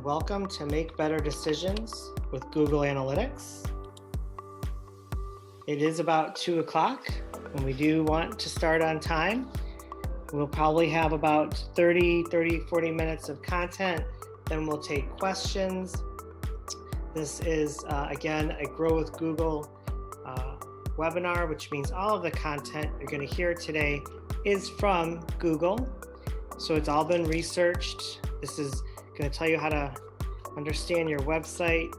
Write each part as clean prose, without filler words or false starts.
and welcome to Make Better Decisions with Google Analytics. It is about 2 o'clock and we do want to start on time. We'll probably have about 40 minutes of content, then we'll take questions. This is, again, a Grow with Google webinar, which means all of the content you're going to hear today is from Google. So it's all been researched. This is going to tell you how to understand your website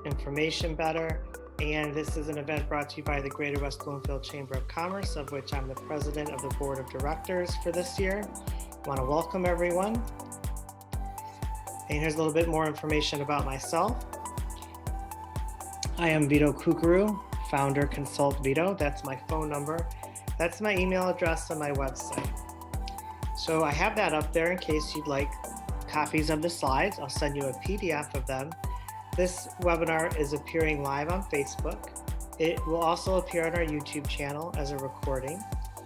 information better. And this is an event brought to you by the Greater West Bloomfield Chamber of Commerce, of which I'm the president of the board of directors for this year. I want to welcome everyone. And here's a little bit more information about myself. I am Vito Curcuru, founder Consult Vito. That's my phone number. That's my email address on my website. So I have that up there in case you'd like copies of the slides. I'll send you a PDF of them. This webinar is appearing live on Facebook. It will also appear on our YouTube channel as a recording,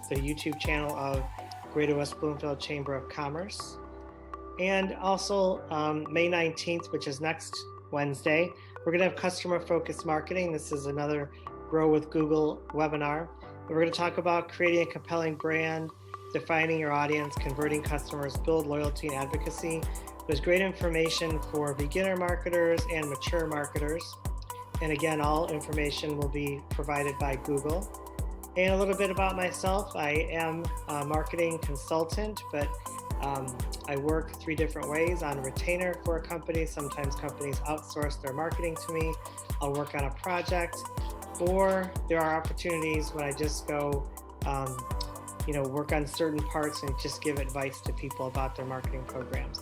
the YouTube channel of Greater West Bloomfield Chamber of Commerce. And also May 19th, which is next Wednesday, we're gonna have customer focused marketing. This is another Grow with Google webinar. We're gonna talk about creating a compelling brand, defining your audience, converting customers, build loyalty and advocacy. There's great information for beginner marketers and mature marketers. And again, all information will be provided by Google. And a little bit about myself. I am a marketing consultant, but I work 3 different ways: on retainer for a company. Sometimes companies outsource their marketing to me. I'll work on a project, or there are opportunities when I just go work on certain parts and just give advice to people about their marketing programs.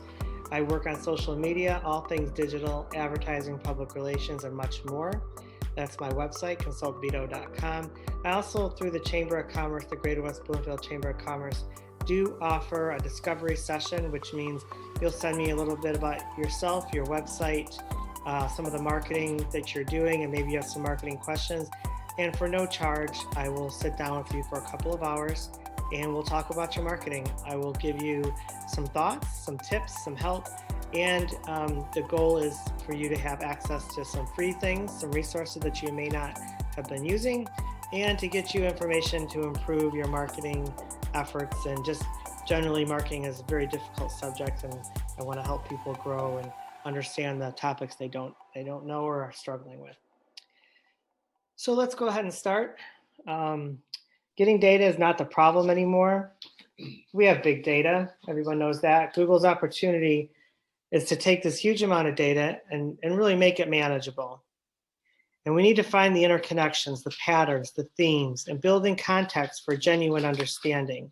I work on social media, all things digital, advertising, public relations, and much more. That's my website, consultvito.com. I also, through the Chamber of Commerce, the Greater West Bloomfield Chamber of Commerce, do offer a discovery session, which means you'll send me a little bit about yourself, your website, some of the marketing that you're doing, and maybe you have some marketing questions. And for no charge, I will sit down with you for a couple of hours and we'll talk about your marketing. I will give you some thoughts, some tips, some help, and the goal is for you to have access to some free things, some resources that you may not have been using, and to get you information to improve your marketing efforts. And just generally, marketing is a very difficult subject, and I want to help people grow and understand the topics they don't know or are struggling with. So let's go ahead and start. Getting data is not the problem anymore. We have big data, everyone knows that. Google's opportunity is to take this huge amount of data and really make it manageable. And we need to find the interconnections, the patterns, the themes, and building context for genuine understanding.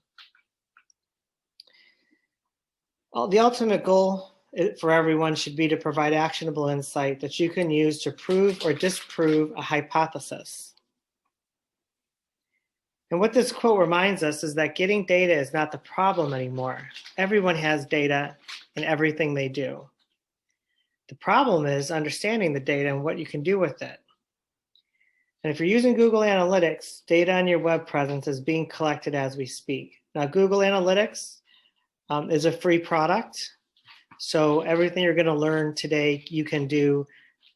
The ultimate goal for everyone should be to provide actionable insight that you can use to prove or disprove a hypothesis. And what this quote reminds us is that getting data is not the problem anymore. Everyone has data in everything they do. The problem is understanding the data and what you can do with it. And if you're using Google Analytics, data on your web presence is being collected as we speak. Now, Google Analytics is a free product. So everything you're going to learn today, you can do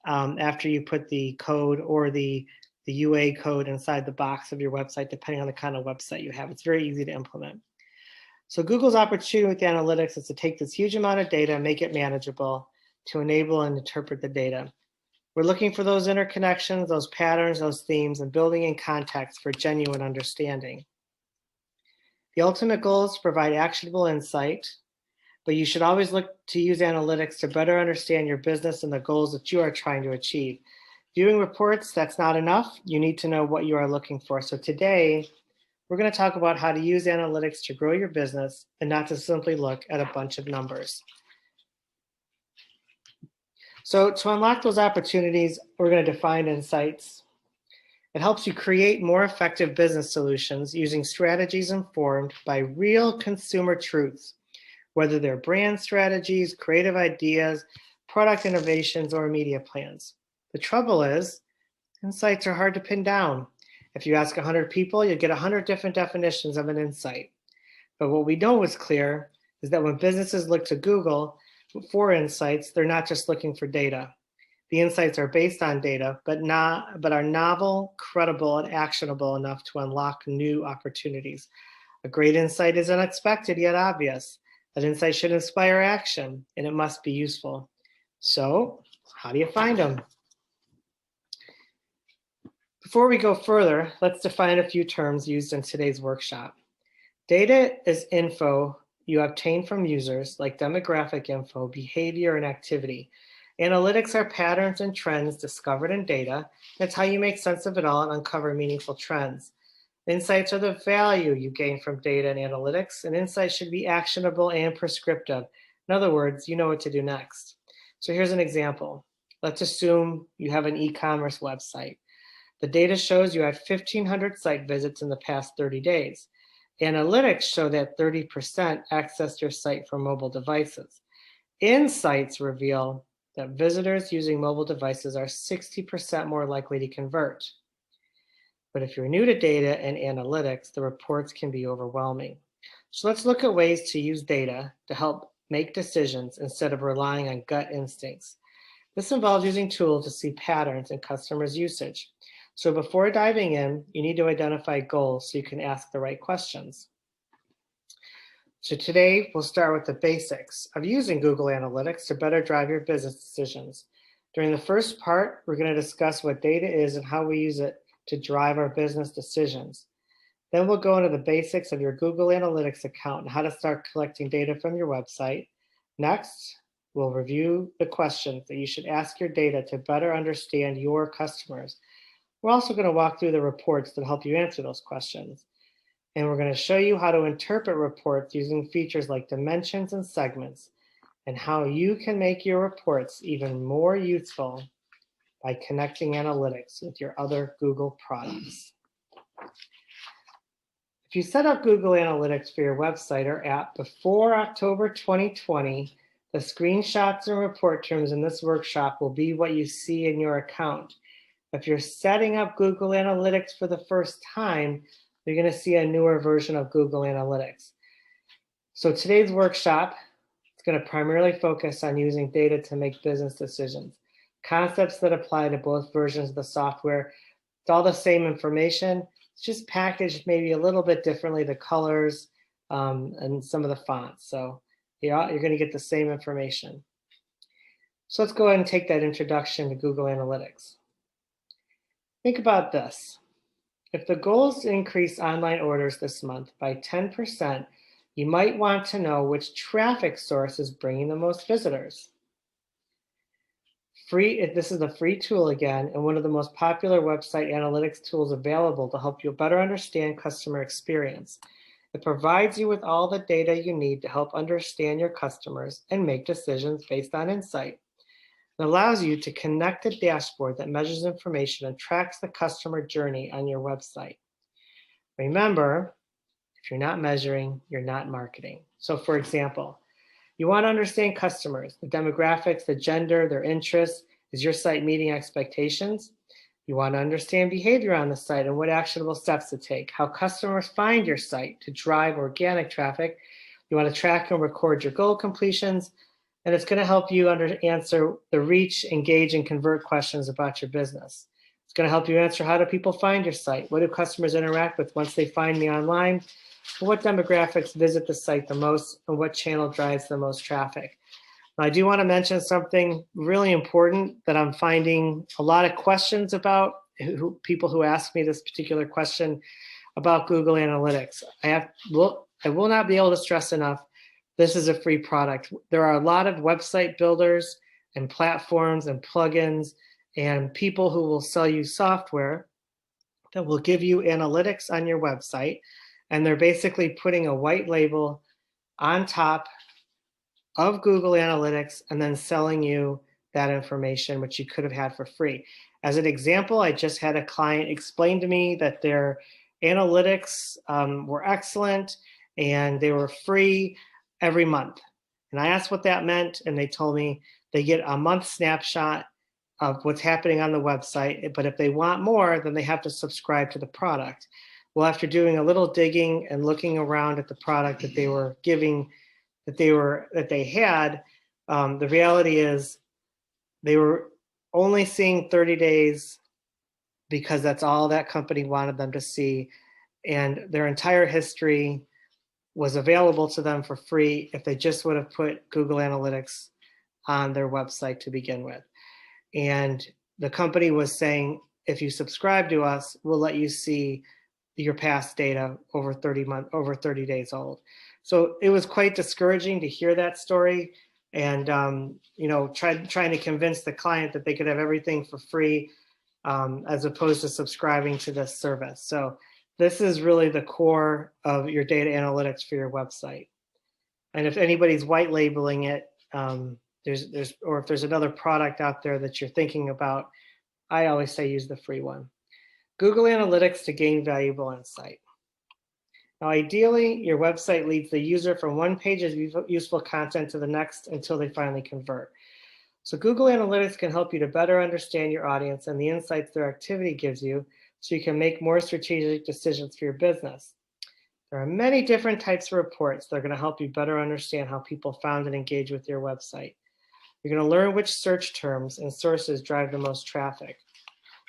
after you put the code or the UA code inside the box of your website, depending on the kind of website you have. It's very easy to implement. So Google's opportunity with analytics is to take this huge amount of data and make it manageable to enable and interpret the data. We're looking for those interconnections, those patterns, those themes, and building in context for genuine understanding. The ultimate goal is to provide actionable insight, but you should always look to use analytics to better understand your business and the goals that you are trying to achieve. Viewing reports, that's not enough. You need to know what you are looking for. So today, we're going to talk about how to use analytics to grow your business and not to simply look at a bunch of numbers. So to unlock those opportunities, we're going to define insights. It helps you create more effective business solutions using strategies informed by real consumer truths, whether they're brand strategies, creative ideas, product innovations, or media plans. The trouble is, insights are hard to pin down. If you ask 100 people, you'll get 100 different definitions of an insight. But what we know is clear is that when businesses look to Google, for insights, they're not just looking for data. The insights are based on data, but are novel, credible, and actionable enough to unlock new opportunities. A great insight is unexpected yet obvious. That insight should inspire action, and it must be useful. So, how do you find them? Before we go further, let's define a few terms used in today's workshop. Data is info you obtain from users, like demographic info, behavior, and activity. Analytics are patterns and trends discovered in data. That's how you make sense of it all and uncover meaningful trends. Insights are the value you gain from data and analytics, and insights should be actionable and prescriptive. In other words, you know what to do next. So here's an example. Let's assume you have an e-commerce website. The data shows you had 1,500 site visits in the past 30 days. Analytics show that 30% accessed your site from mobile devices. Insights reveal that visitors using mobile devices are 60% more likely to convert. But if you're new to data and analytics, the reports can be overwhelming. So let's look at ways to use data to help make decisions instead of relying on gut instincts. This involves using tools to see patterns in customers' usage. So before diving in, you need to identify goals so you can ask the right questions. So today, we'll start with the basics of using Google Analytics to better drive your business decisions. During the first part, we're going to discuss what data is and how we use it to drive our business decisions. Then we'll go into the basics of your Google Analytics account and how to start collecting data from your website. Next, we'll review the questions that you should ask your data to better understand your customers. We're also going to walk through the reports that help you answer those questions. And we're going to show you how to interpret reports using features like dimensions and segments, and how you can make your reports even more useful by connecting analytics with your other Google products. If you set up Google Analytics for your website or app before October 2020, the screenshots and report terms in this workshop will be what you see in your account. If you're setting up Google Analytics for the first time, you're going to see a newer version of Google Analytics. So today's workshop is going to primarily focus on using data to make business decisions. Concepts that apply to both versions of the software. It's all the same information. It's just packaged maybe a little bit differently, the colors and some of the fonts. So you're going to get the same information. So let's go ahead and take that introduction to Google Analytics. Think about this. If the goal is to increase online orders this month by 10%, you might want to know which traffic source is bringing the most visitors. This is a free tool again, and one of the most popular website analytics tools available to help you better understand customer experience. It provides you with all the data you need to help understand your customers and make decisions based on insight. It allows you to connect a dashboard that measures information and tracks the customer journey on your website. Remember, if you're not measuring, you're not marketing. So for example, you want to understand customers, the demographics, the gender, their interests. Is your site meeting expectations? You want to understand behavior on the site and what actionable steps to take, how customers find your site to drive organic traffic. You want to track and record your goal completions, and it's going to help you answer the reach, engage, and convert questions about your business. It's going to help you answer how do people find your site? What do customers interact with once they find me online? What demographics visit the site the most, and what channel drives the most traffic? Now, I do want to mention something really important that I'm finding a lot of questions about, people who ask me this particular question about Google Analytics. I will not be able to stress enough, this is a free product. There are a lot of website builders and platforms and plugins and people who will sell you software that will give you analytics on your website. And they're basically putting a white label on top of Google Analytics and then selling you that information, which you could have had for free. As an example, I just had a client explain to me that their analytics were excellent and they were free every month. And I asked what that meant, and they told me they get a month snapshot of what's happening on the website, but if they want more, then they have to subscribe to the product. Well, after doing a little digging and looking around at the product that they were giving, that they had, The reality is they were only seeing 30 days because that's all that company wanted them to see. And their entire history was available to them for free if they just would have put Google Analytics on their website to begin with. And the company was saying, if you subscribe to us, we'll let you see your past data over 30 days old. So it was quite discouraging to hear that story, and trying to convince the client that they could have everything for free, as opposed to subscribing to this service. So this is really the core of your data analytics for your website. And if anybody's white labeling it, or if there's another product out there that you're thinking about, I always say use the free one. Google Analytics to gain valuable insight. Now, ideally, your website leads the user from one page of useful content to the next until they finally convert. So Google Analytics can help you to better understand your audience and the insights their activity gives you, so you can make more strategic decisions for your business. There are many different types of reports that are going to help you better understand how people found and engaged with your website. You're going to learn which search terms and sources drive the most traffic.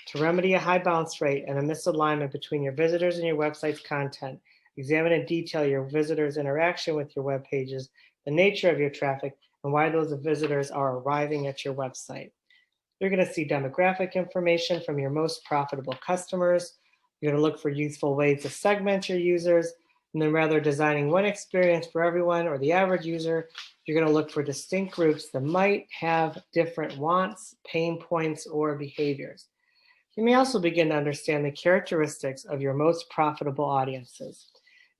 To remedy a high bounce rate and a misalignment between your visitors and your website's content, examine in detail your visitors' interaction with your web pages, the nature of your traffic, and why those visitors are arriving at your website. You're going to see demographic information from your most profitable customers. You're going to look for useful ways to segment your users. And then, rather designing one experience for everyone or the average user, you're going to look for distinct groups that might have different wants, pain points, or behaviors. You may also begin to understand the characteristics of your most profitable audiences.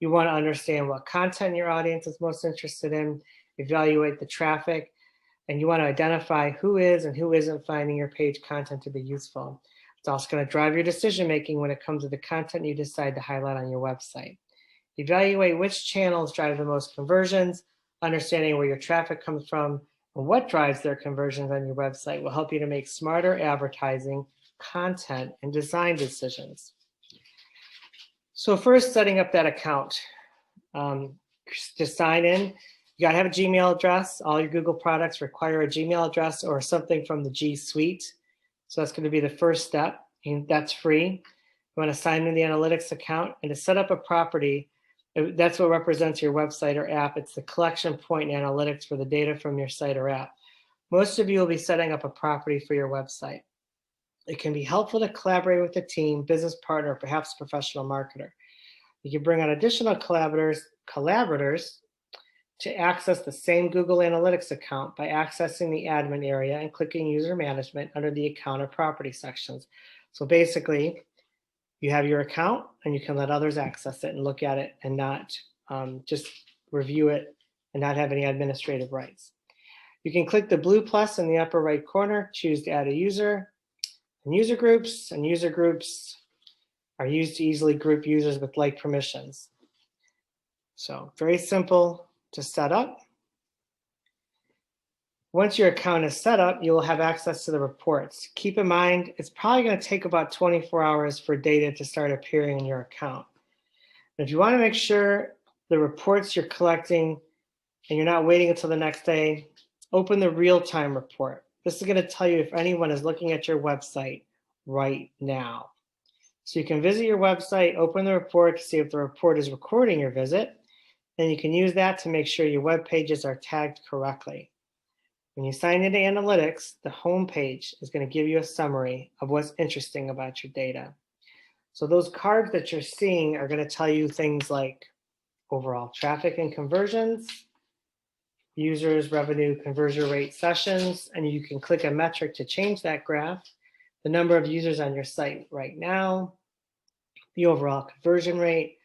You want to understand what content your audience is most interested in, evaluate the traffic, and you want to identify who is and who isn't finding your page content to be useful. It's also going to drive your decision-making when it comes to the content you decide to highlight on your website. Evaluate which channels drive the most conversions. Understanding where your traffic comes from and what drives their conversions on your website will help you to make smarter advertising, content, and design decisions. So first, setting up that account. To sign in, you gotta have a Gmail address. All your Google products require a Gmail address or something from the G Suite. So that's going to be the first step, and that's free. You want to sign in the analytics account, and to set up a property, that's what represents your website or app. It's the collection point in analytics for the data from your site or app. Most of you will be setting up a property for your website. It can be helpful to collaborate with a team, business partner, or perhaps a professional marketer. You can bring on additional collaborators to access the same Google Analytics account by accessing the admin area and clicking user management under the account or property sections. So basically, you have your account and you can let others access it and look at it and not just review it and not have any administrative rights. You can click the blue plus in the upper right corner, choose to add a user, and user groups are used to easily group users with like permissions. So very simple to set up. Once your account is set up, you will have access to the reports. Keep in mind, it's probably going to take about 24 hours for data to start appearing in your account. And if you want to make sure the reports you're collecting and you're not waiting until the next day, open the real-time report. This is going to tell you if anyone is looking at your website right now. So you can visit your website, open the report to see if the report is recording your visit, and you can use that to make sure your web pages are tagged correctly. When you sign into analytics, the home page is going to give you a summary of what's interesting about your data. So those cards that you're seeing are going to tell you things like overall traffic and conversions, users, revenue, conversion rate, sessions, and you can click a metric to change that graph, the number of users on your site right now, the overall conversion rate,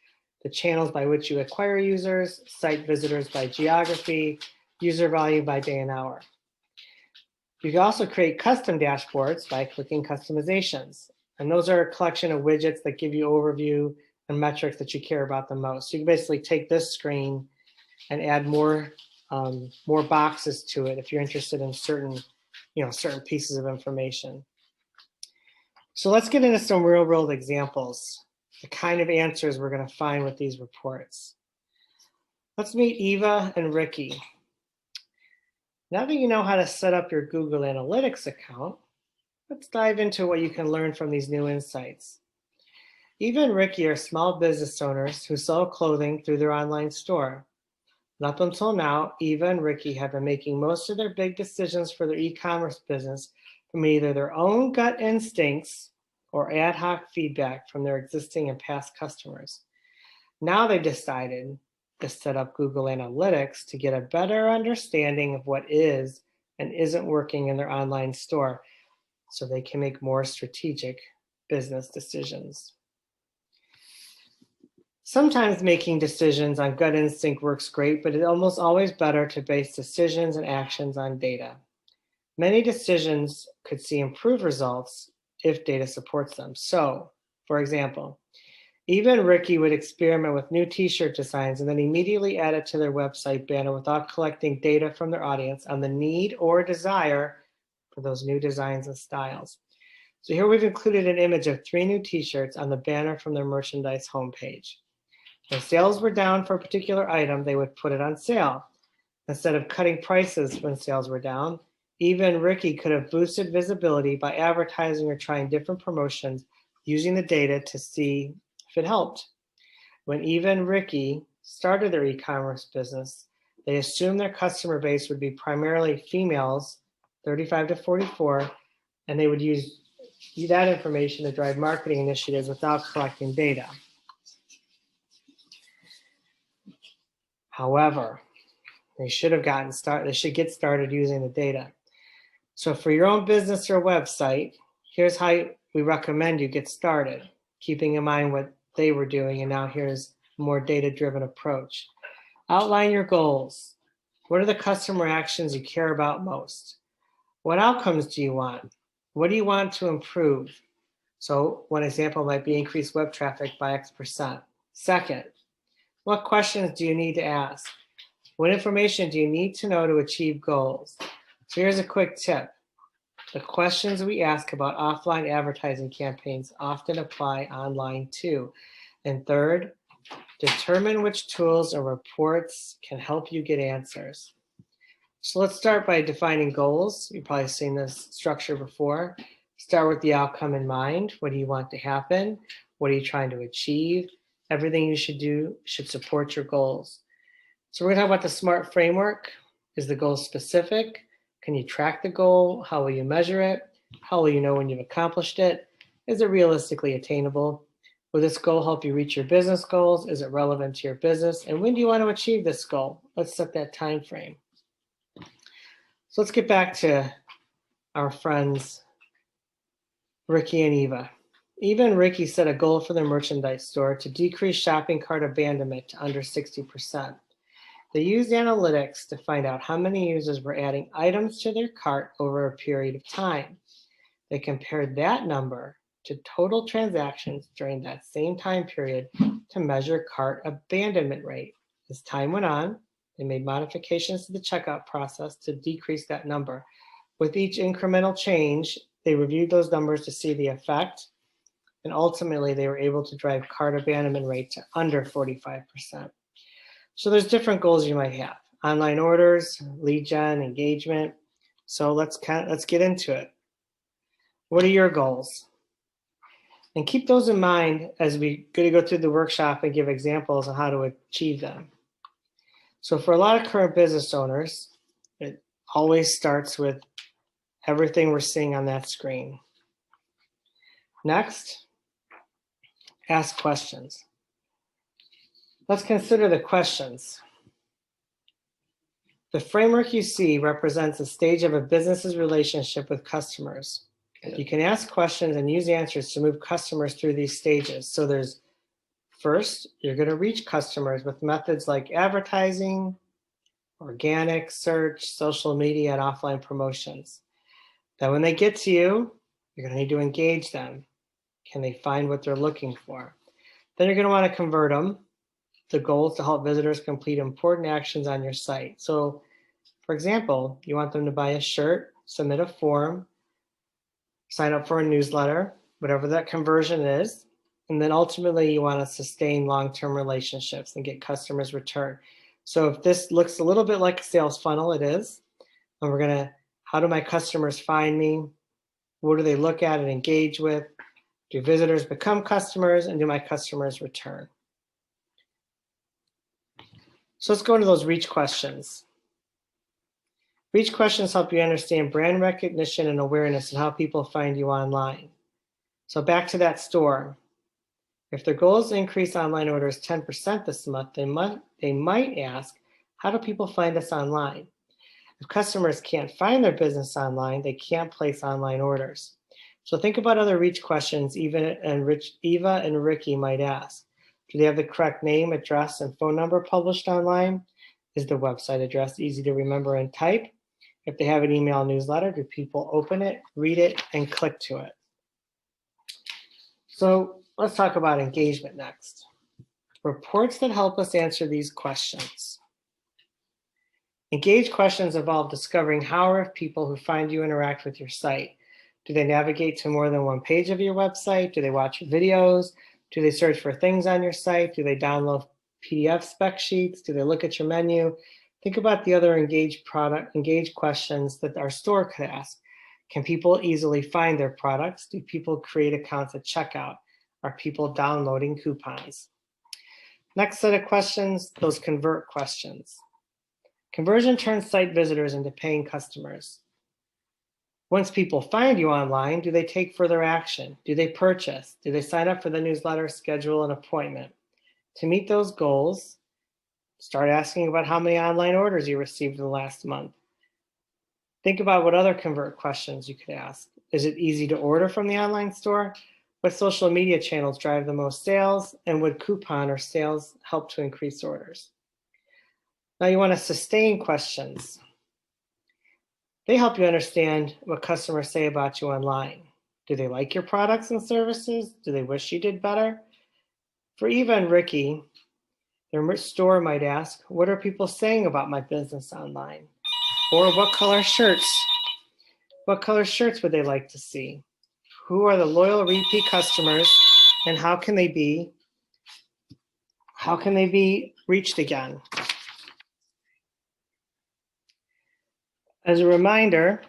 the channels by which you acquire users, site visitors by geography, user value by day and hour. You can also create custom dashboards by clicking customizations. And those are a collection of widgets that give you overview and metrics that you care about the most. So you can basically take this screen and add more boxes to it if you're interested in certain pieces of information. So let's get into some real world examples, the kind of answers we're going to find with these reports. Let's meet Eva and Ricky. Now that you know how to set up your Google Analytics account, let's dive into what you can learn from these new insights. Eva and Ricky are small business owners who sell clothing through their online store. And up until now, Eva and Ricky have been making most of their big decisions for their e-commerce business from either their own gut instincts or ad hoc feedback from their existing and past customers. Now they've decided to set up Google Analytics to get a better understanding of what is and isn't working in their online store so they can make more strategic business decisions. Sometimes making decisions on gut instinct works great, but it's almost always better to base decisions and actions on data. Many decisions could see improved results if data supports them. So, for example, Eva and Ricky would experiment with new t-shirt designs and then immediately add it to their website banner without collecting data from their audience on the need or desire for those new designs and styles. So here we've included an image of 3 new t-shirts on the banner from their merchandise homepage. When sales were down for a particular item, they would put it on sale. Instead of cutting prices when sales were down, Eva and Ricky could have boosted visibility by advertising or trying different promotions using the data to see if it helped. When Eva and Ricky started their e-commerce business, they assumed their customer base would be primarily females, 35 to 44, and they would use that information to drive marketing initiatives without collecting data. However, they should get started using the data. So for your own business or website, here's how we recommend you get started, keeping in mind what they were doing, and now here's a more data-driven approach. Outline your goals. What are the customer actions you care about most? What outcomes do you want? What do you want to improve? So one example might be increase web traffic by X%. Second, what questions do you need to ask? What information do you need to know to achieve goals? So here's a quick tip. The questions we ask about offline advertising campaigns often apply online too. And third, determine which tools or reports can help you get answers. So let's start by defining goals. You've probably seen this structure before. Start with the outcome in mind. What do you want to happen? What are you trying to achieve? Everything you should do should support your goals. So we're going to talk about the SMART framework. Is the goal specific? Can you track the goal? How will you measure it? How will you know when you've accomplished it? Is it realistically attainable? Will this goal help you reach your business goals? Is it relevant to your business? And when do you want to achieve this goal? Let's set that time frame. So let's get back to our friends, Ricky and Eva. Eva and Ricky set a goal for their merchandise store to decrease shopping cart abandonment to under 60%. They used analytics to find out how many users were adding items to their cart over a period of time. They compared that number to total transactions during that same time period to measure cart abandonment rate. As time went on, they made modifications to the checkout process to decrease that number. With each incremental change, they reviewed those numbers to see the effect, and ultimately they were able to drive cart abandonment rate to under 45%. So there's different goals you might have. Online orders, lead gen, engagement. So let's get into it. What are your goals? And keep those in mind as we go through the workshop and give examples on how to achieve them. So for a lot of current business owners, it always starts with everything we're seeing on that screen. Next, ask questions. Let's consider the questions. The framework you see represents a stage of a business's relationship with customers. You can ask questions and use answers to move customers through these stages. So there's first, you're going to reach customers with methods like advertising, organic search, social media, and offline promotions. Then when they get to you, you're going to need to engage them. Can they find what they're looking for? Then you're going to want to convert them. The goal is to help visitors complete important actions on your site. So, for example, you want them to buy a shirt, submit a form, sign up for a newsletter, whatever that conversion is. And then ultimately you want to sustain long-term relationships and get customers return. So if this looks a little bit like a sales funnel, it is. And we're gonna, how do my customers find me? What do they look at and engage with? Do visitors become customers, and do my customers return? So let's go into those reach questions. Reach questions help you understand brand recognition and awareness and how people find you online. So back to that store. If their goal is to increase online orders 10% this month, they might ask, how do people find us online? If customers can't find their business online, they can't place online orders. So think about other reach questions Eva and Ricky might ask. Do they have the correct name, address, and phone number published online? Is the website address easy to remember and type? If they have an email newsletter, do people open it, read it, and click to it? So let's talk about engagement next. Reports that help us answer these questions. Engaged questions involve discovering how or if people who find you interact with your site. Do they navigate to more than one page of your website? Do they watch videos? Do they search for things on your site? Do they download PDF spec sheets? Do they look at your menu? Think about the other engaged questions that our store could ask. Can people easily find their products? Do people create accounts at checkout? Are people downloading coupons? Next set of questions, those convert questions. Conversion turns site visitors into paying customers. Once people find you online, do they take further action? Do they purchase? Do they sign up for the newsletter, schedule an appointment? To meet those goals, start asking about how many online orders you received in the last month. Think about what other convert questions you could ask. Is it easy to order from the online store? What social media channels drive the most sales? And would coupon or sales help to increase orders? Now you want to sustain questions. They help you understand what customers say about you online. Do they like your products and services? Do they wish you did better? For Eva and Ricky, their store might ask, what are people saying about my business online? Or what color shirts? What color shirts would they like to see? Who are the loyal repeat customers, and how can they be reached again? As a reminder,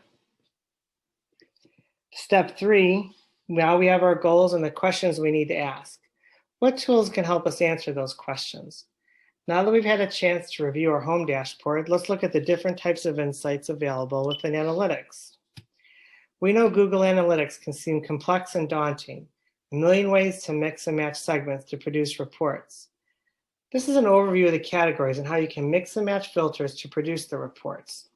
step 3, now we have our goals and the questions we need to ask. What tools can help us answer those questions? Now that we've had a chance to review our home dashboard, let's look at the different types of insights available within analytics. We know Google Analytics can seem complex and daunting, a million ways to mix and match segments to produce reports. This is an overview of the categories and how you can mix and match filters to produce the reports.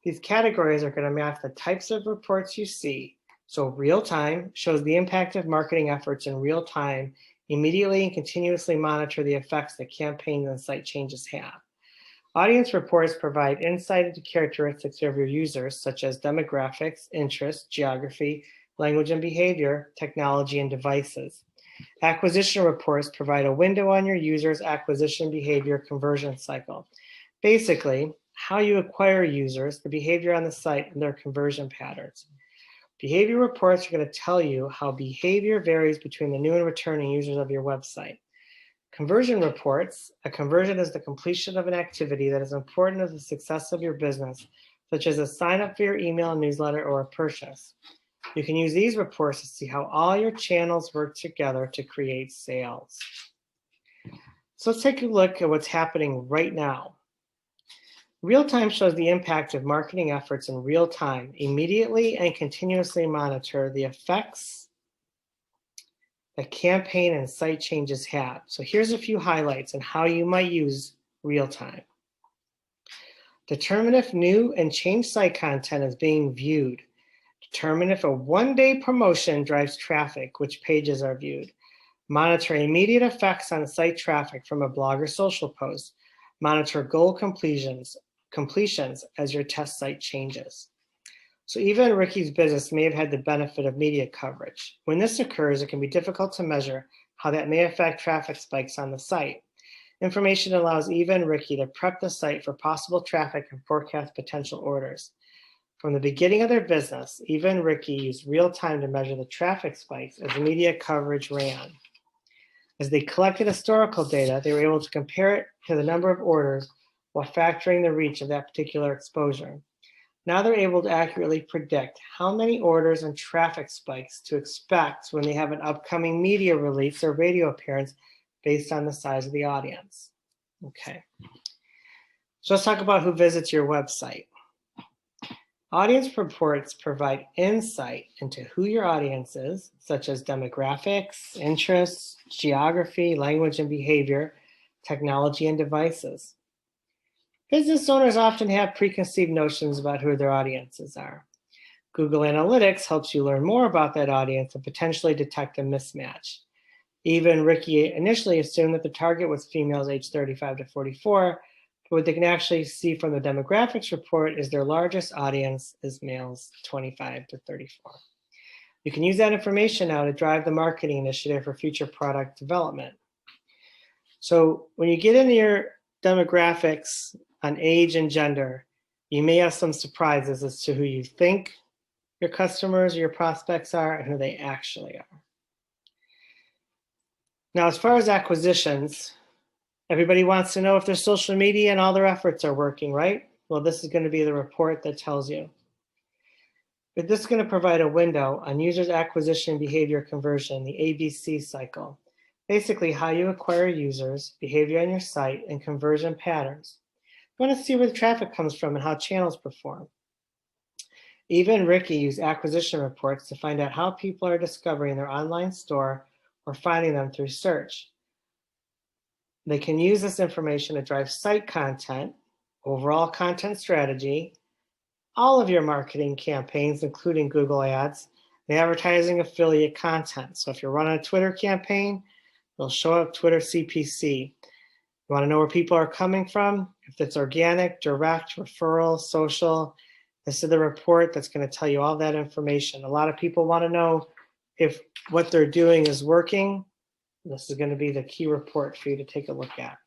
These categories are going to match the types of reports you see. So real time shows the impact of marketing efforts in real time, immediately and continuously monitor the effects that campaigns and site changes have. Audience reports provide insight into characteristics of your users, such as demographics, interests, geography, language and behavior, technology, and devices. Acquisition reports provide a window on your users' acquisition behavior conversion cycle. Basically, how you acquire users, the behavior on the site, and their conversion patterns. Behavior reports are going to tell you how behavior varies between the new and returning users of your website. Conversion reports, a conversion is the completion of an activity that is important to the success of your business, such as a sign up for your email newsletter or a purchase. You can use these reports to see how all your channels work together to create sales. So let's take a look at what's happening right now. Real time shows the impact of marketing efforts in real time, immediately and continuously monitor the effects that campaign and site changes have. So here's a few highlights on how you might use real time. Determine if new and changed site content is being viewed. Determine if a one-day promotion drives traffic, which pages are viewed. Monitor immediate effects on site traffic from a blog or social post. Monitor goal completions as your test site changes. So even Ricky's business may have had the benefit of media coverage. When this occurs, it can be difficult to measure how that may affect traffic spikes on the site. Information allows Eva and Ricky to prep the site for possible traffic and forecast potential orders. From the beginning of their business, Eva and Ricky used real time to measure the traffic spikes as media coverage ran. As they collected historical data, they were able to compare it to the number of orders while factoring the reach of that particular exposure. Now they're able to accurately predict how many orders and traffic spikes to expect when they have an upcoming media release or radio appearance based on the size of the audience. Okay. So let's talk about who visits your website. Audience reports provide insight into who your audience is, such as demographics, interests, geography, language and behavior, technology and devices. Business owners often have preconceived notions about who their audiences are. Google Analytics helps you learn more about that audience and potentially detect a mismatch. Even Ricky initially assumed that the target was females aged 35 to 44, but what they can actually see from the demographics report is their largest audience is males 25 to 34. You can use that information now to drive the marketing initiative for future product development. So when you get into your demographics on age and gender, you may have some surprises as to who you think your customers or your prospects are and who they actually are. Now, as far as acquisitions, everybody wants to know if their social media and all their efforts are working, right? Well, this is going to be the report that tells you. But this is going to provide a window on users' acquisition behavior conversion, the ABC cycle. Basically, how you acquire users, behavior on your site, and conversion patterns. You want to see where the traffic comes from and how channels perform. Eva and Ricky use acquisition reports to find out how people are discovering their online store or finding them through search. They can use this information to drive site content, overall content strategy, all of your marketing campaigns, including Google Ads, and advertising affiliate content. So if you're running a Twitter campaign, it'll show up Twitter CPC. You want to know where people are coming from? If it's organic, direct, referral, social, this is the report that's going to tell you all that information. A lot of people want to know if what they're doing is working. This is going to be the key report for you to take a look at.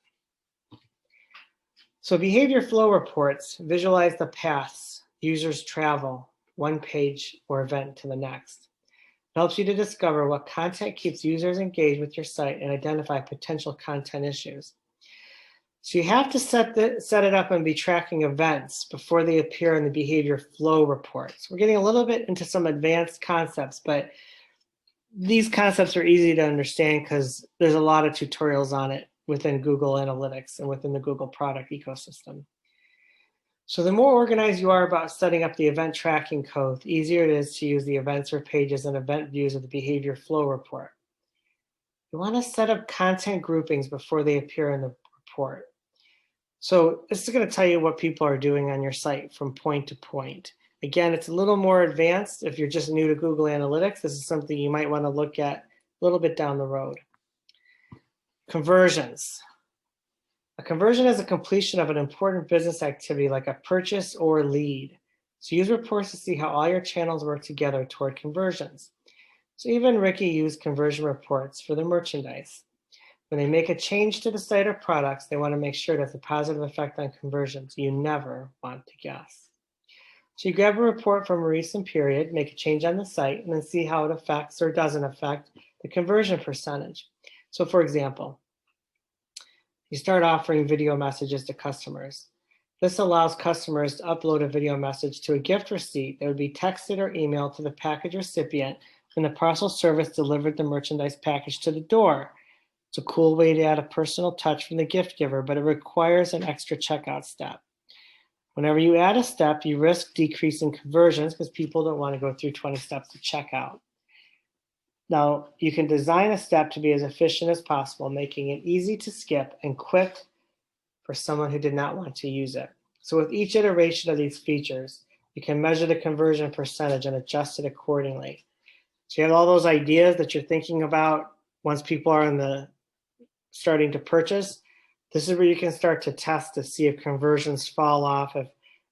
So behavior flow reports visualize the paths users travel one page or event to the next. It helps you to discover what content keeps users engaged with your site and identify potential content issues. So you have to set it up and be tracking events before they appear in the behavior flow reports. We're getting a little bit into some advanced concepts, but these concepts are easy to understand because there's a lot of tutorials on it within Google Analytics and within the Google product ecosystem. So the more organized you are about setting up the event tracking code, the easier it is to use the events or pages and event views of the behavior flow report. You want to set up content groupings before they appear in the report. So this is going to tell you what people are doing on your site from point to point. Again, it's a little more advanced if you're just new to Google Analytics. This is something you might want to look at a little bit down the road. Conversions. A conversion is a completion of an important business activity like a purchase or lead. So use reports to see how all your channels work together toward conversions. So even Ricky used conversion reports for the merchandise. When they make a change to the site or products, they want to make sure it has a positive effect on conversions. You never want to guess. So you grab a report from a recent period, make a change on the site, and then see how it affects or doesn't affect the conversion percentage. So for example, you start offering video messages to customers. This allows customers to upload a video message to a gift receipt that would be texted or emailed to the package recipient when the parcel service delivered the merchandise package to the door. It's a cool way to add a personal touch from the gift giver, but it requires an extra checkout step. Whenever you add a step, you risk decreasing conversions because people don't want to go through 20 steps to check out. Now, you can design a step to be as efficient as possible, making it easy to skip and quick for someone who did not want to use it. So with each iteration of these features, you can measure the conversion percentage and adjust it accordingly. So you have all those ideas that you're thinking about once people are in the starting to purchase. This is where you can start to test to see if conversions fall off,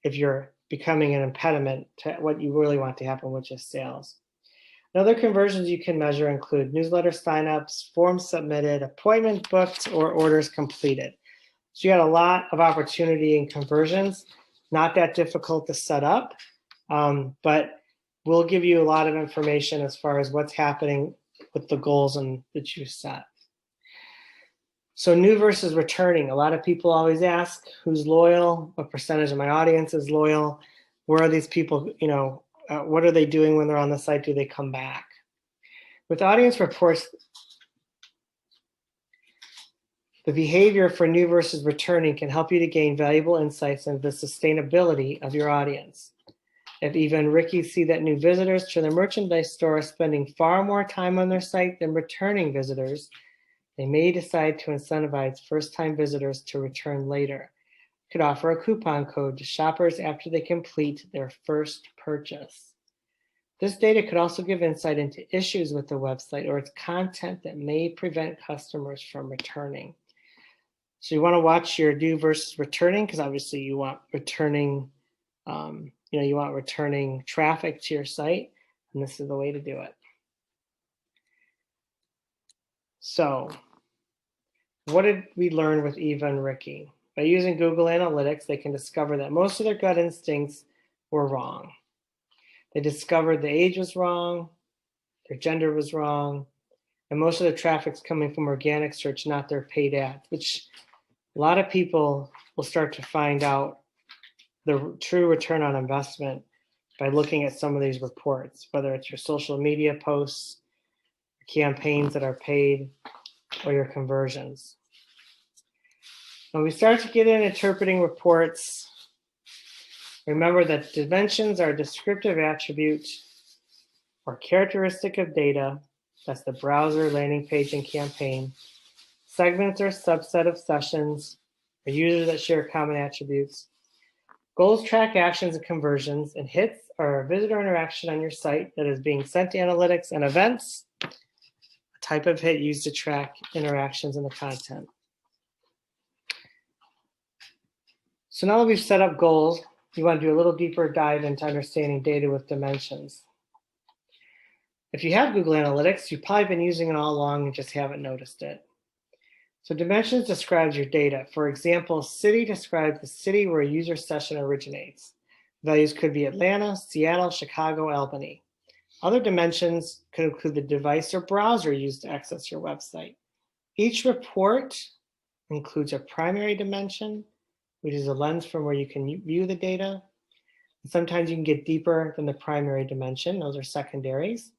if you're becoming an impediment to what you really want to happen, which is sales. And other conversions you can measure include newsletter signups, forms submitted, appointment booked, or orders completed. So you got a lot of opportunity in conversions, not that difficult to set up, but we'll give you a lot of information as far as what's happening with the goals that you set. So new versus returning. A lot of people always ask who's loyal, what percentage of my audience is loyal. Where are these people, what are they doing when they're on the site? Do they come back? With audience reports, the behavior for new versus returning can help you to gain valuable insights into the sustainability of your audience. If Eva and Ricky see that new visitors to their merchandise store are spending far more time on their site than returning visitors, they may decide to incentivize first-time visitors to return later. You could offer a coupon code to shoppers after they complete their first purchase. This data could also give insight into issues with the website or its content that may prevent customers from returning. So you want to watch your new versus returning, because obviously you want returning, you want returning traffic to your site, and this is the way to do it. So what did we learn with Eva and Ricky? By using Google Analytics, they can discover that most of their gut instincts were wrong. They discovered the age was wrong, their gender was wrong, and most of the traffic's coming from organic search, not their paid ads, which a lot of people will start to find out the true return on investment by looking at some of these reports, whether it's your social media posts, campaigns that are paid, or your conversions. When we start to get in interpreting reports, remember that dimensions are a descriptive attribute or characteristic of data. That's the browser, landing page, and campaign. Segments are a subset of sessions or users that share common attributes. Goals track actions and conversions, and hits are a visitor interaction on your site that is being sent to analytics and events, a type of hit used to track interactions in the content. So now that we've set up goals, you want to do a little deeper dive into understanding data with dimensions. If you have Google Analytics, you've probably been using it all along and just haven't noticed it. So dimensions describes your data. For example, city describes the city where a user session originates. Values could be Atlanta, Seattle, Chicago, Albany. Other dimensions could include the device or browser used to access your website. Each report includes a primary dimension, which is a lens from where you can view the data. And sometimes you can get deeper than the primary dimension. Those are secondaries.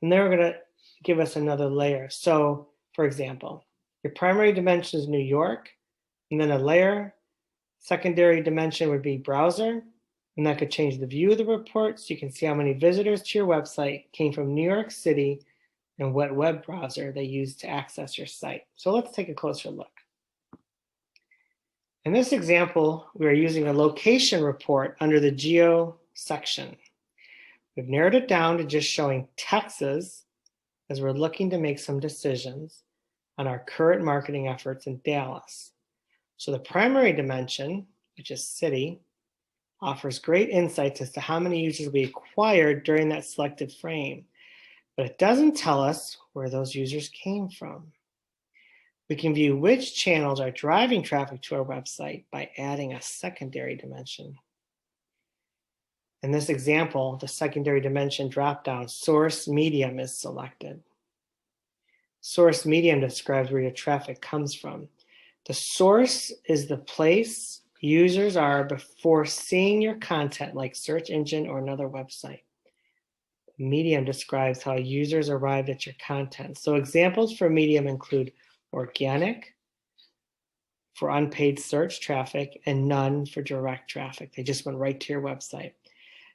And they're going to give us another layer. So, for example, your primary dimension is New York, and then a layer. Secondary dimension would be browser, and that could change the view of the report so you can see how many visitors to your website came from New York City and what web browser they used to access your site. So let's take a closer look. In this example, we are using a location report under the geo section. We've narrowed it down to just showing Texas as we're looking to make some decisions on our current marketing efforts in Dallas. So the primary dimension, which is city, offers great insights as to how many users we acquired during that selected frame, but it doesn't tell us where those users came from. We can view which channels are driving traffic to our website by adding a secondary dimension. In this example, the secondary dimension dropdown, source medium, is selected. Source medium describes where your traffic comes from. The source is the place users are before seeing your content, like search engine or another website. Medium describes how users arrived at your content. So examples for medium include organic for unpaid search traffic and none for direct traffic. They just went right to your website.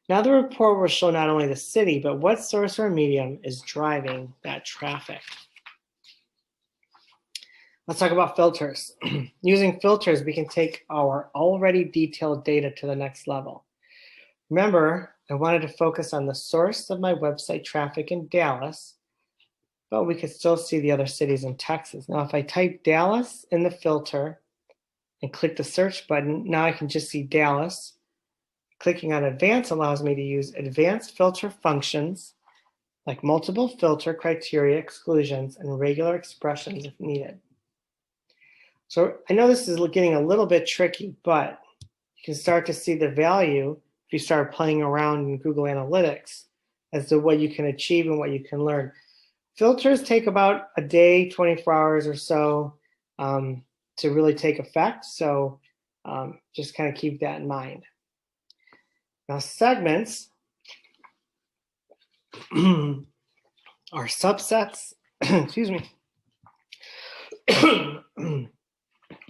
Now the report will show not only the city, but what source or medium is driving that traffic. Let's talk about filters. Using filters, we can take our already detailed data to the next level. Remember, I wanted to focus on the source of my website traffic in Dallas, but we could still see the other cities in Texas. Now, if I type Dallas in the filter and click the search button, now I can just see Dallas. Clicking on advanced allows me to use advanced filter functions like multiple filter criteria, exclusions, and regular expressions if needed. So I know this is getting a little bit tricky, but you can start to see the value if you start playing around in Google Analytics as to what you can achieve and what you can learn. Filters take about a day, 24 hours or so to really take effect. So just kind of keep that in mind. Now, segments are subsets, excuse me,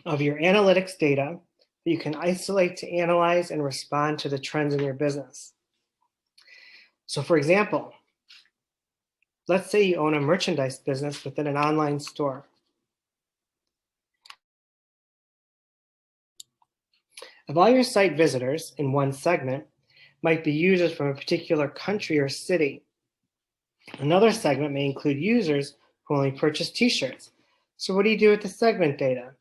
of your analytics data that you can isolate to analyze and respond to the trends in your business. So for example, let's say you own a merchandise business within an online store. Of all your site visitors in one segment might be users from a particular country or city. Another segment may include users who only purchase t-shirts. So what do you do with the segment data?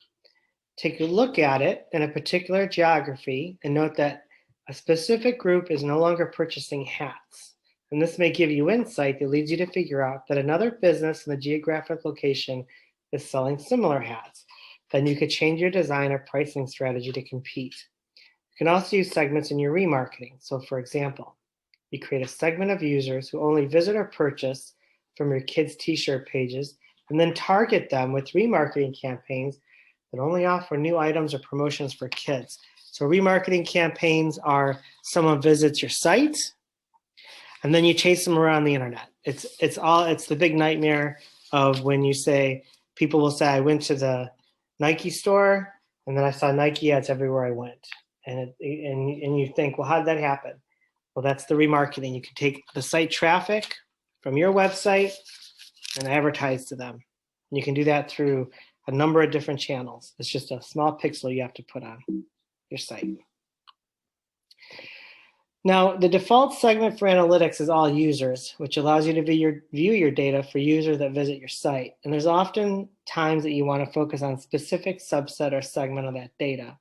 Take a look at it in a particular geography and note that a specific group is no longer purchasing hats. And this may give you insight that leads you to figure out that another business in the geographic location is selling similar hats. Then you could change your design or pricing strategy to compete. You can also use segments in your remarketing. So for example, you create a segment of users who only visit or purchase from your kids' t-shirt pages and then target them with remarketing campaigns that only offer new items or promotions for kids. So remarketing campaigns are someone visits your site and then you chase them around the internet. It's the big nightmare of when you say, people will say, I went to the Nike store and then I saw Nike ads everywhere I went. And you think, well, how did that happen? Well, that's the remarketing. You can take the site traffic from your website and advertise to them. And you can do that through a number of different channels. It's just a small pixel you have to put on your site. Now, the default segment for analytics is all users, which allows you to view your data for users that visit your site. And there's often times that you want to focus on specific subset or segment of that data.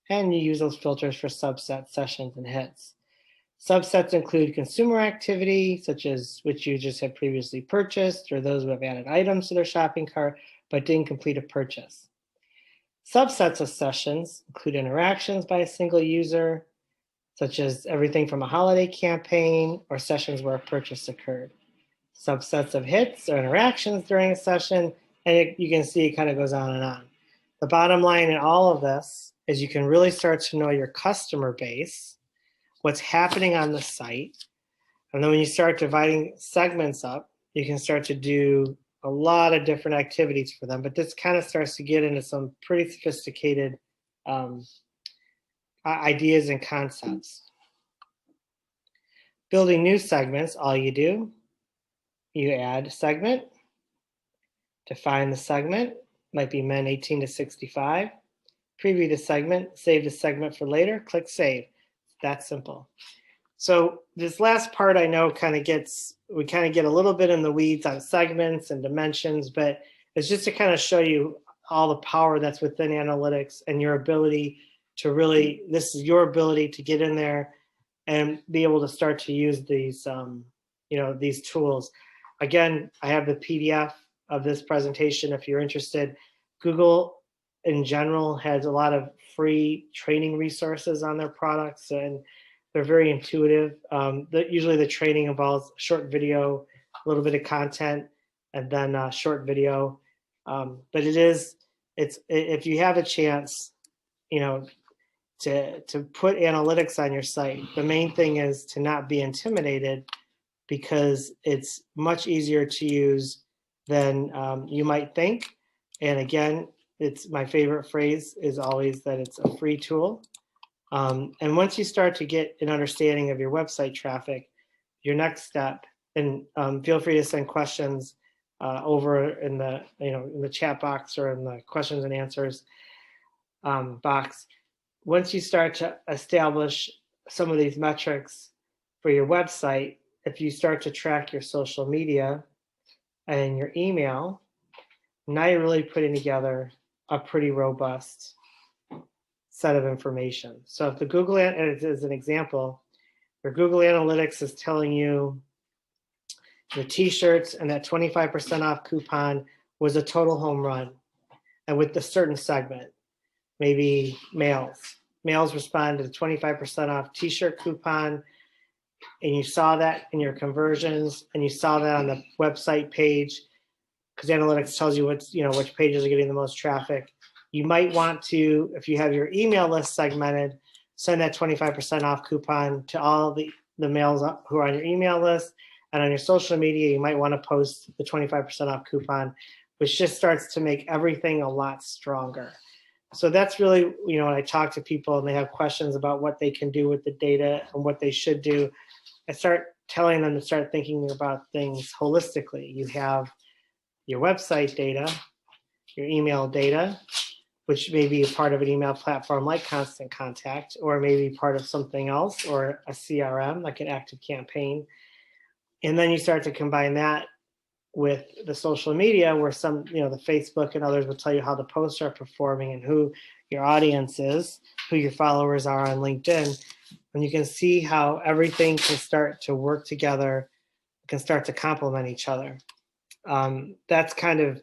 And you use those filters for subset sessions and hits. Subsets include consumer activity, such as which users have previously purchased or those who have added items to their shopping cart but didn't complete a purchase. Subsets of sessions include interactions by a single user, such as everything from a holiday campaign or sessions where a purchase occurred. Subsets of hits or interactions during a session, and you can see it kind of goes on and on. The bottom line in all of this is you can really start to know your customer base, what's happening on the site. And then when you start dividing segments up, you can start to do a lot of different activities for them. But this kind of starts to get into some pretty sophisticated ideas and concepts. Building new segments, all you do, you add segment, define the segment, might be men 18 to 65, preview the segment, save the segment for later, click save. That simple. So this last part I know we kind of get a little bit in the weeds on segments and dimensions, but it's just to kind of show you all the power that's within analytics and your ability to really, this is your ability to get in there and be able to start to use these, these tools. Again, I have the PDF of this presentation if you're interested. Google in general has a lot of free training resources on their products, and they're very intuitive. Usually the training involves short video, a little bit of content, and then short video. But if you have a chance, to put analytics on your site, the main thing is to not be intimidated, because it's much easier to use than you might think. And again, it's my favorite phrase is always that it's a free tool. And once you start to get an understanding of your website traffic, your next step, and feel free to send questions over in the in the chat box or in the questions and answers box. Once you start to establish some of these metrics for your website, if you start to track your social media and your email, now you're really putting together a pretty robust set of information. So if the Google, as an example, your Google Analytics is telling you the t-shirts and that 25% off coupon was a total home run, and with a certain segment, maybe males. Males respond to the 25% off t-shirt coupon, and you saw that in your conversions, and you saw that on the website page, because analytics tells you which pages are getting the most traffic. You might want to, if you have your email list segmented, send that 25% off coupon to all the males who are on your email list. And on your social media, you might want to post the 25% off coupon, which just starts to make everything a lot stronger. So that's really, when I talk to people and they have questions about what they can do with the data and what they should do, I start telling them to start thinking about things holistically. You have your website data, your email data, which may be a part of an email platform like Constant Contact, or maybe part of something else, or a CRM like an Active Campaign. And then you start to combine that with the social media, where some, the Facebook and others will tell you how the posts are performing and who your audience is, who your followers are on LinkedIn. And you can see how everything can start to work together, can start to complement each other. That's kind of,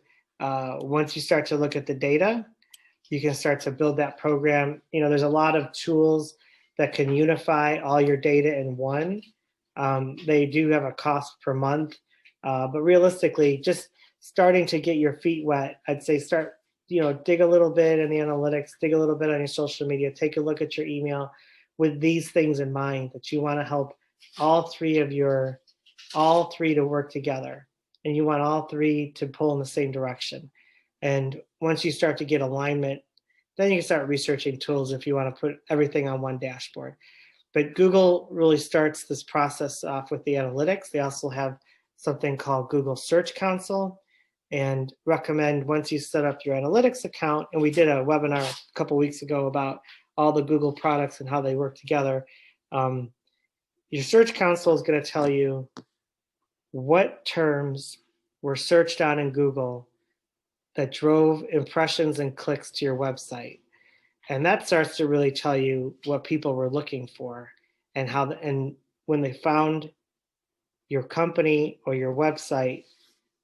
once you start to look at the data, you can start to build that program. There's a lot of tools that can unify all your data in one. They do have a cost per month, but realistically, just starting to get your feet wet, I'd say start, dig a little bit in the analytics, dig a little bit on your social media, take a look at your email with these things in mind, that you want to help all three to work together, and you want all three to pull in the same direction. And once you start to get alignment, then you can start researching tools if you want to put everything on one dashboard. But Google really starts this process off with the analytics. They also have something called Google Search Console, and recommend, once you set up your analytics account, and we did a webinar a couple weeks ago about all the Google products and how they work together. Your Search Console is going to tell you what terms were searched on in Google that drove impressions and clicks to your website. And that starts to really tell you what people were looking for, and and when they found your company or your website,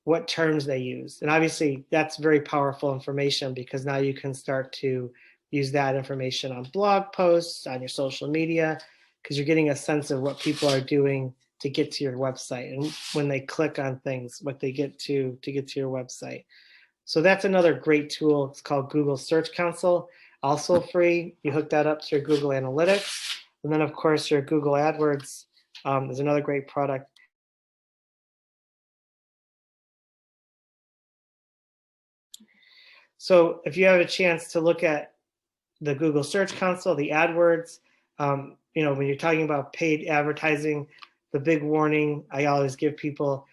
what terms they used. And obviously that's very powerful information, because now you can start to use that information on blog posts, on your social media, because you're getting a sense of what people are doing to get to your website, and when they click on things, what they get to get to your website. So that's another great tool. It's called Google Search Console, also free. You hook that up to your Google Analytics. And then, of course, your Google AdWords is another great product. So if you have a chance to look at the Google Search Console, the AdWords, when you're talking about paid advertising, the big warning I always give people: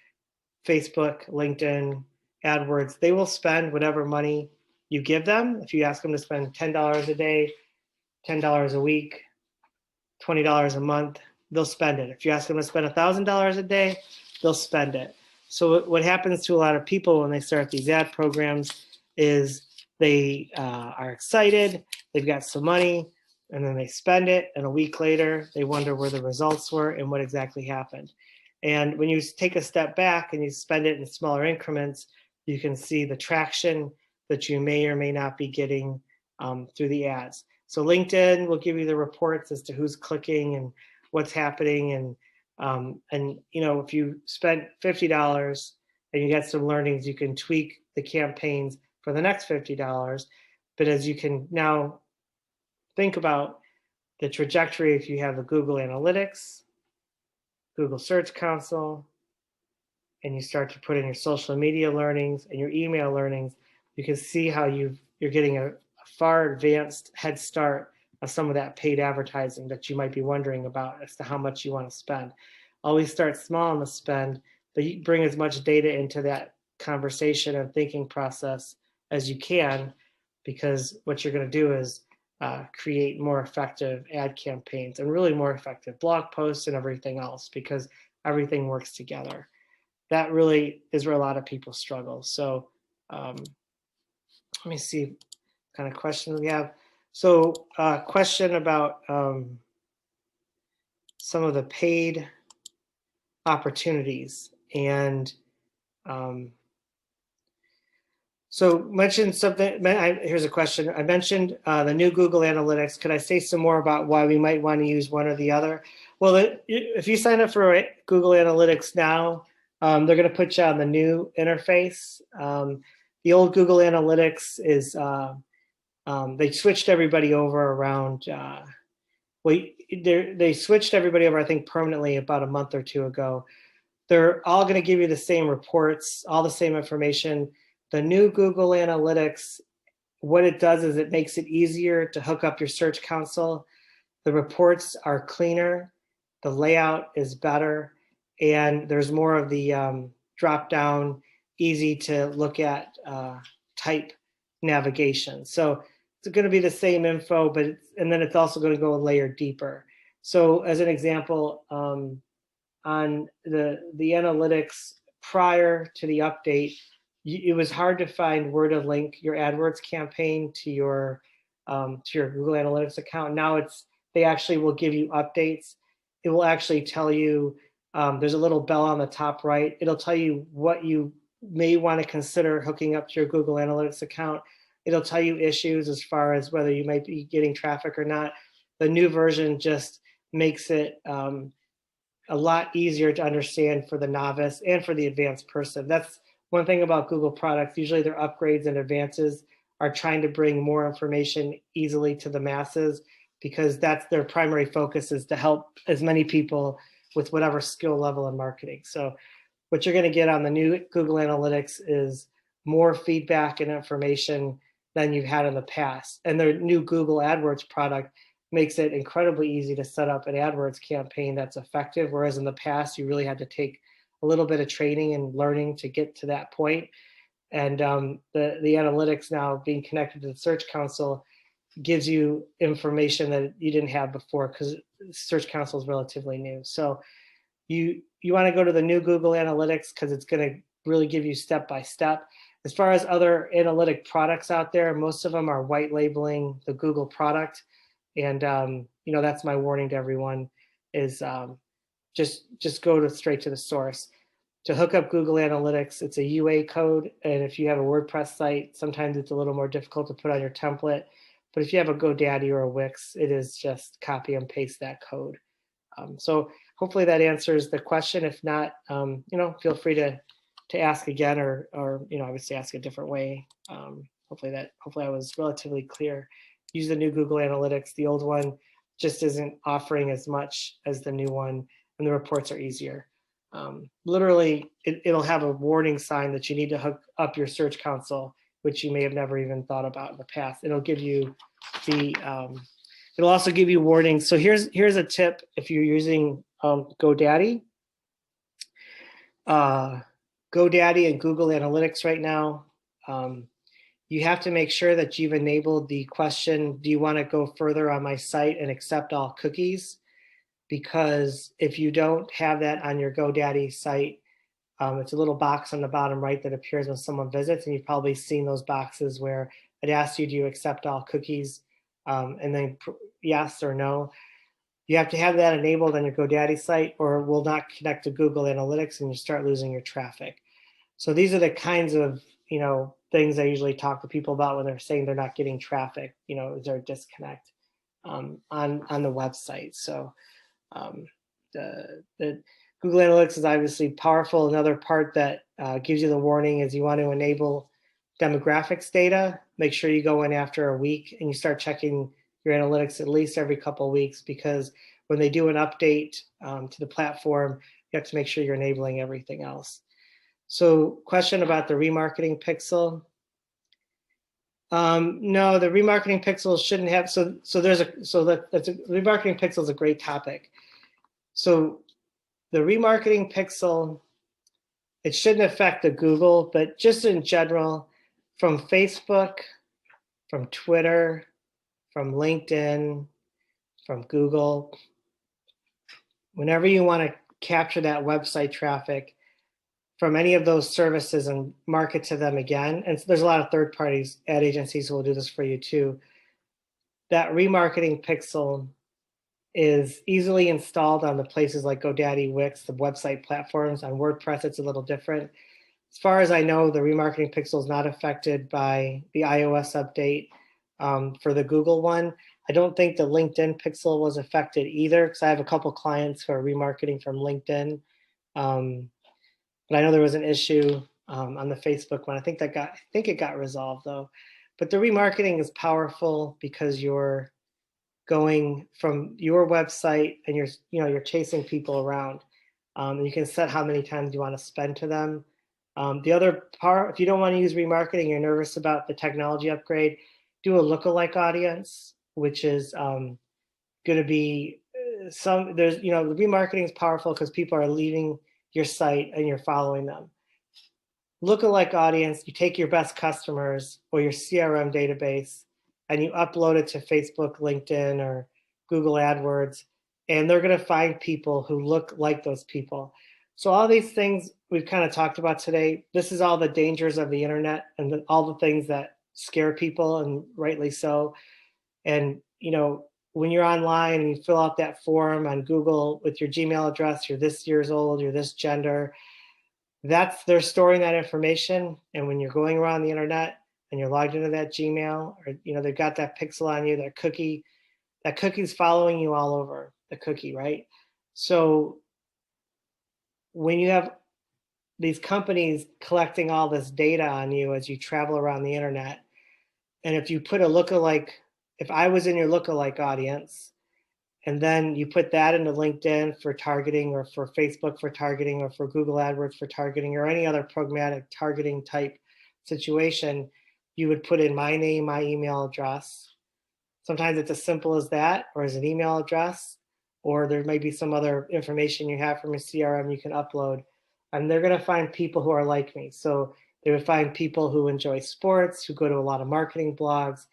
Facebook, LinkedIn, AdWords, they will spend whatever money you give them. If you ask them to spend $10 a day, $10 a week, $20 a month, they'll spend it. If you ask them to spend $1,000 a day, they'll spend it. So what happens to a lot of people when they start these ad programs is they are excited, they've got some money, and then they spend it, and a week later, they wonder where the results were and what exactly happened. And when you take a step back and you spend it in smaller increments, you can see the traction that you may or may not be getting through the ads. So LinkedIn will give you the reports as to who's clicking and what's happening. And if you spent $50 and you get some learnings, you can tweak the campaigns for the next $50. But as you can now think about the trajectory, if you have the Google Analytics, Google Search Console, and you start to put in your social media learnings and your email learnings, you can see how you're getting a far advanced head start of some of that paid advertising that you might be wondering about as to how much you want to spend. Always start small in the spend, but you bring as much data into that conversation and thinking process as you can, because what you're going to do is create more effective ad campaigns and really more effective blog posts and everything else, because everything works together. That really is where a lot of people struggle. So let me see what kind of questions we have. So question about some of the paid opportunities. And so mentioned something, here's a question. I mentioned the new Google Analytics. Could I say some more about why we might want to use one or the other? Well, if you sign up for Google Analytics now, they're going to put you on the new interface. The old Google Analytics is, they switched everybody over around well, they switched everybody over, I think, permanently about a month or two ago. They're all going to give you the same reports, all the same information. The new Google Analytics, what it does is it makes it easier to hook up your Search Console. The reports are cleaner, the layout is better, and there's more of the drop down, easy to look at type navigation. So it's going to be the same info, but and then it's also going to go a layer deeper. So as an example, on the analytics prior to the update, it was hard to find where to link your AdWords campaign to your Google Analytics account. Now they actually will give you updates. It will actually tell you, there's a little bell on the top right. It'll tell you what you may want to consider hooking up to your Google Analytics account. It'll tell you issues as far as whether you might be getting traffic or not. The new version just makes it a lot easier to understand for the novice and for the advanced person. That's one thing about Google products. Usually their upgrades and advances are trying to bring more information easily to the masses, because that's their primary focus, is to help as many people with whatever skill level in marketing. So what you're going to get on the new Google Analytics is more feedback and information than you've had in the past. And their new Google AdWords product makes it incredibly easy to set up an AdWords campaign that's effective, whereas in the past you really had to take a little bit of training and learning to get to that point. And the analytics now being connected to the Search Console gives you information that you didn't have before, because Search Console is relatively new. So you want to go to the new Google Analytics because it's going to really give you step by step. As far as other analytic products out there, most of them are white labeling the Google product. And that's my warning to everyone, is just go straight to the source. To hook up Google Analytics, it's a UA code, and if you have a WordPress site, sometimes it's a little more difficult to put on your template. But if you have a GoDaddy or a Wix, it is just copy and paste that code. So hopefully that answers the question. If not, feel free to ask again, or obviously ask a different way. Hopefully I was relatively clear. Use the new Google Analytics. The old one just isn't offering as much as the new one, and the reports are easier. Literally, it'll have a warning sign that you need to hook up your Search Console, which you may have never even thought about in the past. It'll give you it'll also give you warnings. So here's a tip if you're using GoDaddy. GoDaddy and Google Analytics right now, you have to make sure that you've enabled the question, do you want to go further on my site and accept all cookies? Because if you don't have that on your GoDaddy site, it's a little box on the bottom right that appears when someone visits, and you've probably seen those boxes where it asks you, do you accept all cookies? And then yes or no. You have to have that enabled on your GoDaddy site, or it will not connect to Google Analytics and you start losing your traffic. So these are the kinds of things I usually talk to people about when they're saying they're not getting traffic. Is there a disconnect on the website? So the Google Analytics is obviously powerful. Another part that gives you the warning is you want to enable demographics data. Make sure you go in after a week and you start checking your analytics at least every couple of weeks, because when they do an update to the platform, you have to make sure you're enabling everything else. So question about the remarketing pixel. No, the remarketing pixel shouldn't have, the remarketing pixel is a great topic. So the remarketing pixel, it shouldn't affect the Google, but just in general, from Facebook, from Twitter, from LinkedIn, from Google, whenever you want to capture that website traffic from any of those services and market to them again, and so there's a lot of third parties, ad agencies who will do this for you too, that remarketing pixel is easily installed on the places like GoDaddy, Wix, the website platforms. On WordPress, it's a little different. As far as I know, the remarketing pixel is not affected by the iOS update for the Google one. I don't think the LinkedIn pixel was affected either, because I have a couple clients who are remarketing from LinkedIn. But I know there was an issue on the Facebook one. I think it got resolved though. But the remarketing is powerful because you're going from your website, and you're chasing people around. You can set how many times you want to spend to them. The other part, if you don't want to use remarketing, you're nervous about the technology upgrade, do a lookalike audience, which is going to be the remarketing is powerful because people are leaving your site and you're following them. Lookalike audience, you take your best customers or your CRM database and you upload it to Facebook, LinkedIn, or Google AdWords, and they're going to find people who look like those people. So all these things we've kind of talked about today, this is all the dangers of the internet and all the things that scare people, and rightly so. And when you're online and you fill out that form on Google with your Gmail address, you're this years old, you're this gender, they're storing that information. And when you're going around the internet and you're logged into that Gmail, or they've got that pixel on you, that cookie's following you all over the cookie, right? So when you have these companies collecting all this data on you as you travel around the internet, and if you put a lookalike, if I was in your lookalike audience, and then you put that into LinkedIn for targeting, or for Facebook for targeting, or for Google AdWords for targeting, or any other programmatic targeting type situation, you would put in my name, my email address. Sometimes it's as simple as that, or as an email address, or there may be some other information you have from a CRM you can upload. And they're going to find people who are like me. So they would find people who enjoy sports, who go to a lot of marketing blogs.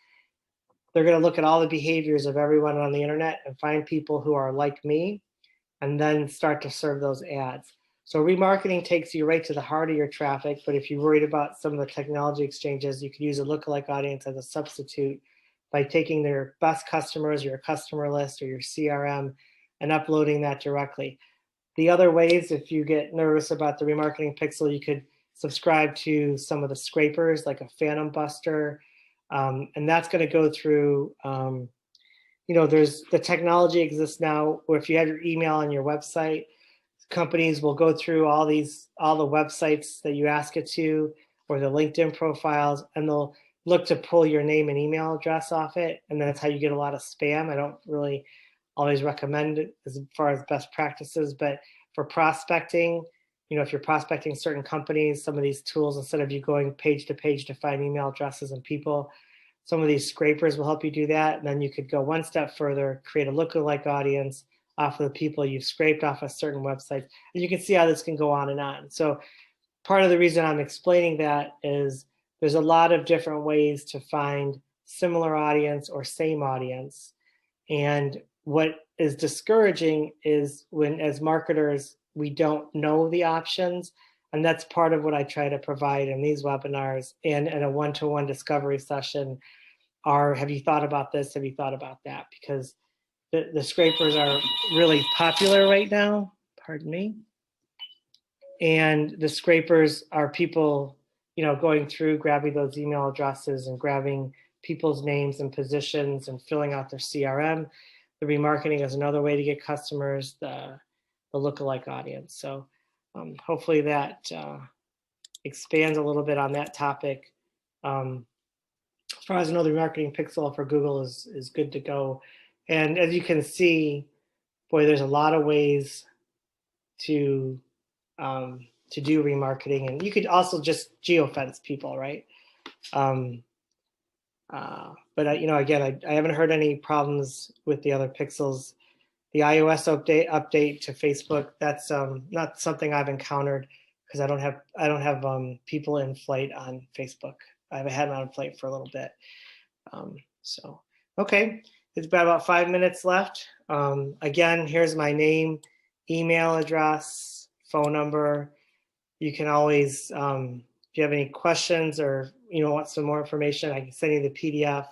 They're going to look at all the behaviors of everyone on the internet and find people who are like me, and then start to serve those ads. So remarketing takes you right to the heart of your traffic. But if you're worried about some of the technology exchanges, you could use a lookalike audience as a substitute by taking their best customers, your customer list, or your CRM, and uploading that directly. The other ways, if you get nervous about the remarketing pixel, you could subscribe to some of the scrapers like a Phantom Buster. And that's going to go through, there's the technology exists now where if you have your email on your website, companies will go through all the websites that you ask it to, or the LinkedIn profiles, and they'll look to pull your name and email address off it. And that's how you get a lot of spam. I don't really always recommend it as far as best practices, but for prospecting, if you're prospecting certain companies, some of these tools, instead of you going page to page to find email addresses and people, some of these scrapers will help you do that. And then you could go one step further, create a lookalike audience off of the people you've scraped off of certain websites. And you can see how this can go on and on. So part of the reason I'm explaining that is there's a lot of different ways to find similar audience or same audience. And what is discouraging is when, as marketers, we don't know the options. And that's part of what I try to provide in these webinars and in a one-to-one discovery session have you thought about this? Have you thought about that? Because the scrapers are really popular right now, pardon me. And the scrapers are people, going through, grabbing those email addresses and grabbing people's names and positions and filling out their CRM. The remarketing is another way to get customers, the lookalike audience. So hopefully that expands a little bit on that topic. As far as I know, the remarketing pixel for Google is good to go. And as you can see, boy, there's a lot of ways to do remarketing, and you could also just geofence people, right? But again, I haven't heard any problems with the other pixels. The iOS update to Facebook, that's not something I've encountered because I don't have people in flight on Facebook. I haven't had it on flight for a little bit. So okay, it's about 5 minutes left. Again, here's my name, email address, phone number. You can always, if you have any questions or want some more information, I can send you the PDF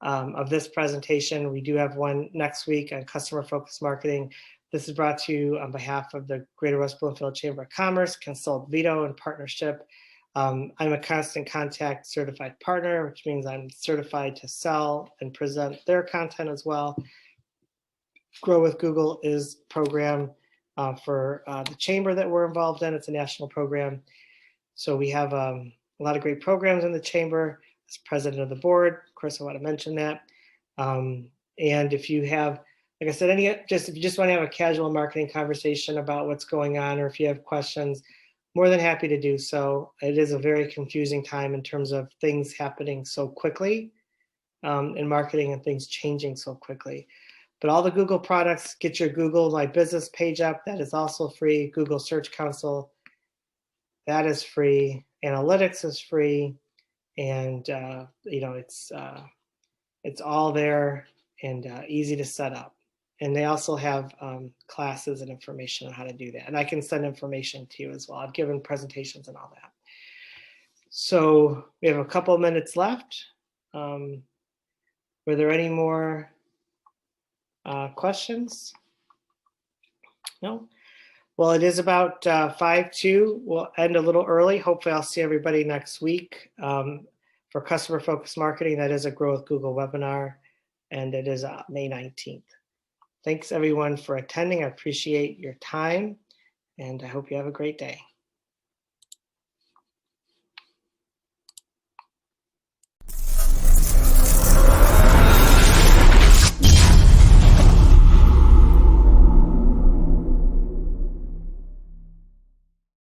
of this presentation. We do have one next week on customer-focused marketing. This is brought to you on behalf of the Greater West Bloomfield Chamber of Commerce, Consult Vito in partnership. I'm a constant contact certified partner, which means I'm certified to sell and present their content as well. Grow with Google is program for the chamber that we're involved in. It's a national program. So we have a lot of great programs in the chamber. As president of the board, of course, I want to mention that. And if you have, like I said, if you just want to have a casual marketing conversation about what's going on, or if you have questions, more than happy to do so. It is a very confusing time in terms of things happening so quickly in marketing and things changing so quickly. But all the Google products, get your Google My Business page up. That is also free. Google Search Console, that is free. Analytics is free. And, it's all there and easy to set up. And they also have classes and information on how to do that. And I can send information to you as well. I've given presentations and all that. So we have a couple of minutes left. Were there any more questions? No? Well, it is about 5:02. We'll end a little early. Hopefully I'll see everybody next week. For customer focused marketing, that is a Grow with Google webinar, and it is May 19th. Thanks everyone for attending. I appreciate your time, and I hope you have a great day.